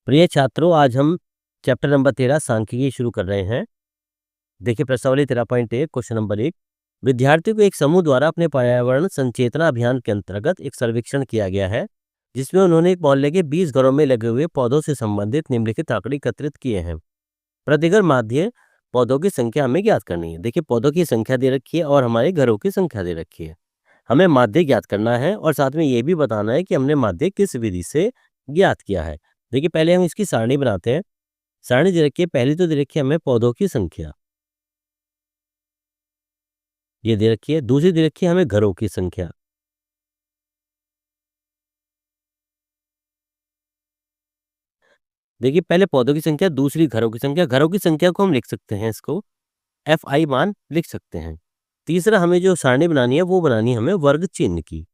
प्रिय छात्रों, आज हम चैप्टर नंबर 13 सांख्यिकी शुरू कर रहे हैं। देखिए प्रश्नावली 13.1 क्वेश्चन नंबर 1। विद्यार्थियों को एक समूह द्वारा अपने पर्यावरण संचेतना अभियान के अंतर्गत एक सर्वेक्षण किया गया है, जिसमें उन्होंने एक मोहल्ले के 20 घरों में लगे हुए पौधों से संबंधित निम्नलिखित आंकड़े एकत्रित किए हैं। प्रतिघर माध्य पौधों की संख्या हमें ज्ञात करनी है। देखिए पौधों की संख्या दे रखी है और हमारे घरों की संख्या दे रखी है। हमें माध्य ज्ञात करना है और साथ में ये भी बताना है कि हमने माध्य किस विधि से ज्ञात किया है। देखिए पहले हम इसकी सारणी बनाते हैं। सारणी दे रखी है, पहली तो दे रखी है हमें पौधों की संख्या, ये दे रखी है। दूसरी दे रखी है हमें घरों की संख्या। देखिए पहले पौधों की संख्या, दूसरी घरों की संख्या। घरों की संख्या को हम लिख सकते हैं, इसको FI मान लिख सकते हैं। तीसरा हमें जो सारणी बनानी है वो बनानी है हमें वर्ग चिन्ह की।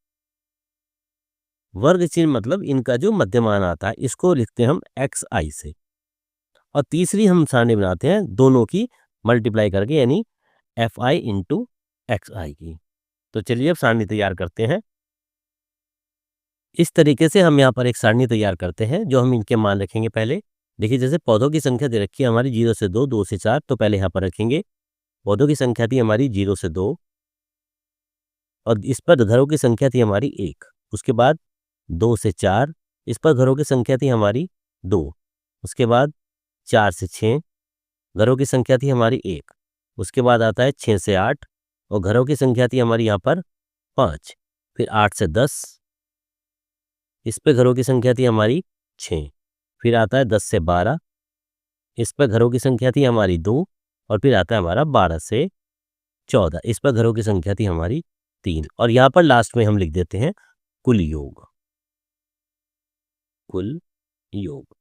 वर्ग चिन्ह मतलब इनका जो मध्यमान आता है इसको लिखते हैं हम XI से। और तीसरी हम सारणी बनाते हैं दोनों की मल्टीप्लाई करके, यानी FI इंटू XI की। तो चलिए अब सारणी तैयार करते हैं। इस तरीके से हम यहाँ पर एक सारणी तैयार करते हैं, जो हम इनके मान रखेंगे पहले। देखिए जैसे पौधों की संख्या दे रखी है हमारी 0 से 2, 2 से 4, तो पहले यहाँ पर रखेंगे। पौधों की संख्या थी हमारी 0 से 2 और इस पर घरों की संख्या थी हमारी 1। उसके बाद 2 से 4, इस पर घरों की संख्या थी हमारी 2। उसके बाद 4 से 6, घरों की संख्या थी हमारी 1। उसके बाद आता है 6 से 8 और घरों की संख्या थी हमारी यहाँ पर 5। फिर 8 से 10, इस पे घरों की संख्या थी हमारी 6। फिर आता है 10 से 12, इस पर घरों की संख्या थी हमारी 2 और फिर आता है हमारा 12 से 14, इस पर घरों की संख्या थी हमारी 3। और यहाँ पर लास्ट में हम लिख देते हैं कुल योग। कुल योग।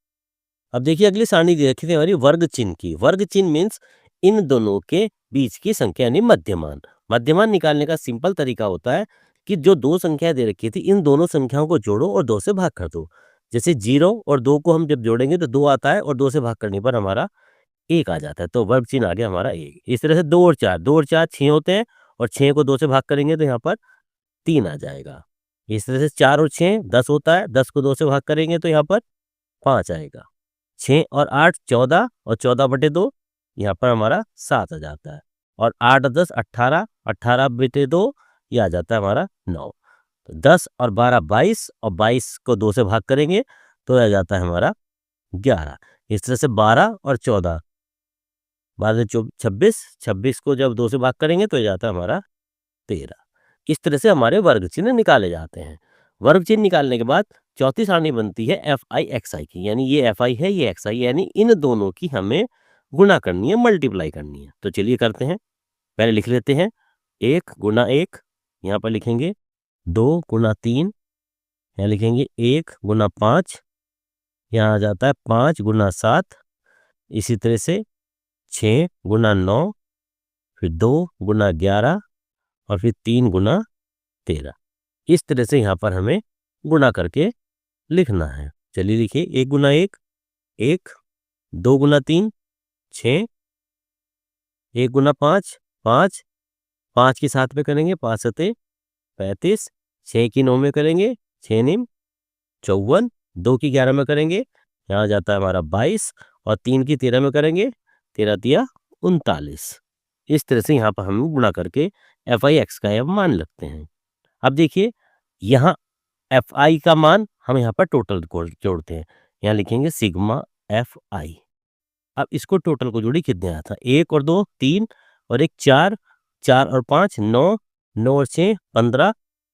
अब देखिए अगली सारणी दे रखी थी हमारी वर्ग चिन्ह की। वर्ग चिन्ह मीन्स इन दोनों के बीच की संख्या यानी मध्यमान। मध्यमान निकालने का सिंपल तरीका होता है कि जो दो संख्याएं दे रखी थी इन दोनों संख्याओं को जोड़ो और 2 से भाग कर दो। जैसे 0 और 2 को हम जब जोड़ेंगे तो 2 आता है और 2 से भाग करने पर हमारा 1 आ जाता है, तो वर्ग चिन्ह आ गया हमारा 1। इस तरह से 2 और 4, 2 और 4 6 होते हैं और 6 को 2 से भाग करेंगे तो यहाँ पर 3 आ जाएगा। इस तरह से 4 और 6 10 होता है, 10 को 2 से भाग करेंगे तो यहाँ पर 5 आएगा। 6 और 8 14 और 14/2 यहाँ पर हमारा 7 आ जाता है। और 8 और 10 18, 18/2 ये आ जाता है हमारा 9। तो 10 और 12 22 और 22 को 2 से भाग करेंगे तो आ जाता है हमारा 11। इस तरह से 12 और 14, 12 26, 26 को जब 2 से भाग करेंगे तो ये जाता है हमारा 13। इस तरह से हमारे वर्ग चिन्ह निकाले जाते हैं। वर्ग चिन्ह निकालने के बाद चौथी सारणी बनती है FI XI की, यानी ये FI है ये XI, यानी इन दोनों की हमें गुणा करनी है, मल्टीप्लाई करनी है। तो चलिए करते हैं। पहले लिख लेते हैं 1 गुना 1, यहाँ पर लिखेंगे 2 गुना 3, यहाँ लिखेंगे 1 गुना 5, यहाँ आ जाता है 5 गुना 7। इसी तरह से 6 गुना 9, फिर 2 गुना 11 और फिर 3 गुना 13। इस तरह से यहाँ पर हमें गुणा करके लिखना है। चलिए लिखिए 1 गुना 1 1, 2 गुना 3 6, 1 गुना 5 5, 5 की 7 में करेंगे 5 सते 35, 6 की 9 में करेंगे 6 निम 54, 2 की 11 में करेंगे यहाँ आ जाता है हमारा 22 और 3 की 13 में करेंगे 13 तिया 39। इस तरह से यहाँ पर हम गुणा करके FI X का अब मान लगते हैं। अब देखिए यहाँ FI का मान हम यहाँ पर टोटल को जोड़ते हैं, यहाँ लिखेंगे सिग्मा FI। अब इसको टोटल को जोड़ी कितने आया था, 1 और 2 3 और 1 4, 4 और 5 9, 9 और 6 15,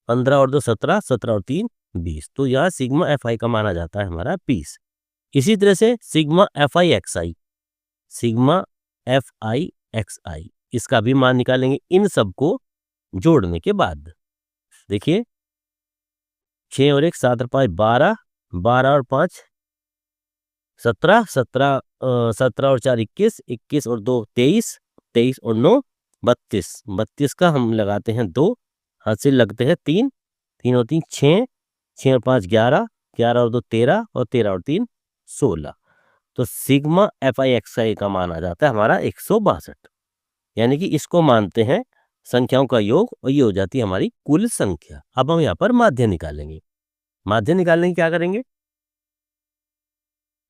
15 और 2 17, 17 और 3 20। तो यहाँ सिग्मा FI का मान आ जाता है हमारा 20। इसी तरह से sigma FI XI, sigma FI XI इसका भी मान निकालेंगे इन सबको जोड़ने के बाद। देखिए 6 और 1 7 और 5 12, 12 और 5 17, 17 17 और 4 21, 21 और 2 23, 23 और 9 32, 32 का हम लगाते हैं 2, हाथ से लगते हैं 3, 3 और 3 6, 6 और 5 11, 11 और 2 13 और 13 और 3 16। तो सिग्मा FI XI का मान आ जाता है हमारा 162, यानी कि इसको मानते हैं संख्याओं का योग और ये हो जाती है हमारी कुल संख्या। अब हम यहाँ पर माध्य निकालेंगे। माध्य निकालने की क्या करेंगे,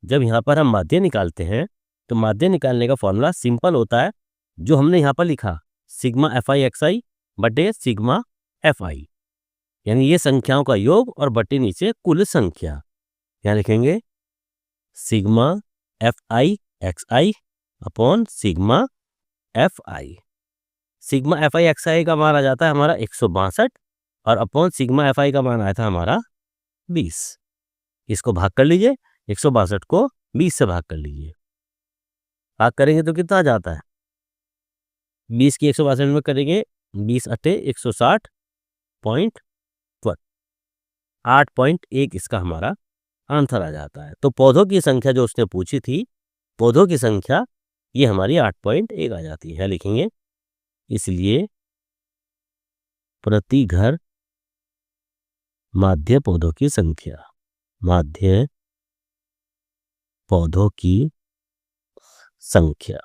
जब यहाँ पर हम माध्य निकालते हैं तो माध्य निकालने का फॉर्मूला सिंपल होता है, जो हमने यहाँ पर लिखा, सिग्मा एफ आई एक्स आई बटे सिग्मा एफ आई, यानी ये संख्याओं का योग और बटे नीचे कुल संख्या। यहाँ लिखेंगे sigma f i x i upon sigma f i. Sigma f i x i का मान आ जाता है हमारा 162 और अपॉन सिग्मा एफ आई का मान आया था हमारा 20। इसको भाग कर लीजिए, 162 को 20 से भाग कर लीजिए। भाग करेंगे तो कितना आ जाता है, 20 की 162 में करेंगे 20 अट्ठे 160.12, 8.1 इसका हमारा आंसर आ जाता है। तो पौधों की संख्या जो उसने पूछी थी, पौधों की संख्या ये हमारी 8.1 आ जाती है। लिखेंगे इसलिए प्रति घर माध्य पौधों की संख्या, माध्य पौधों की संख्या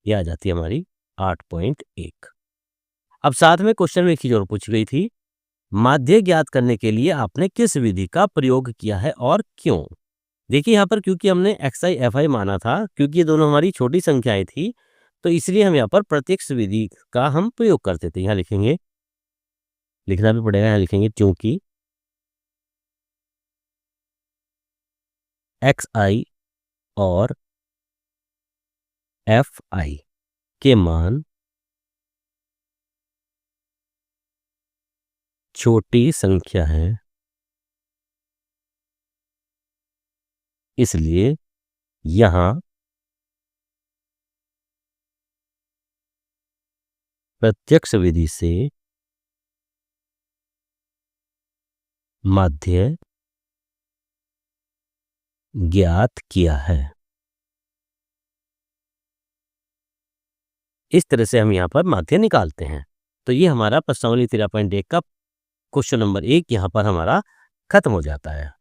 ये आ जाती है हमारी 8.1। अब साथ में क्वेश्चन में एक चीज और पूछी गई थी, माध्य ज्ञात करने के लिए आपने किस विधि का प्रयोग किया है और क्यों। देखिए यहाँ पर क्योंकि हमने एक्स आई एफ आई माना था, क्योंकि ये दोनों हमारी छोटी संख्याएं थी, तो इसलिए हम यहाँ पर प्रत्यक्ष विधि का हम प्रयोग करते थे। यहाँ लिखेंगे, लिखना भी पड़ेगा, यहाँ लिखेंगे क्योंकि एक्स आई और एफ आई के मान छोटी संख्या है, इसलिए यहां प्रत्यक्ष विधि से माध्य ज्ञात किया है। इस तरह से हम यहाँ पर माध्य निकालते हैं। तो ये हमारा प्रश्नावली 13.1 का क्वेश्चन नंबर 1 यहाँ पर हमारा खत्म हो जाता है।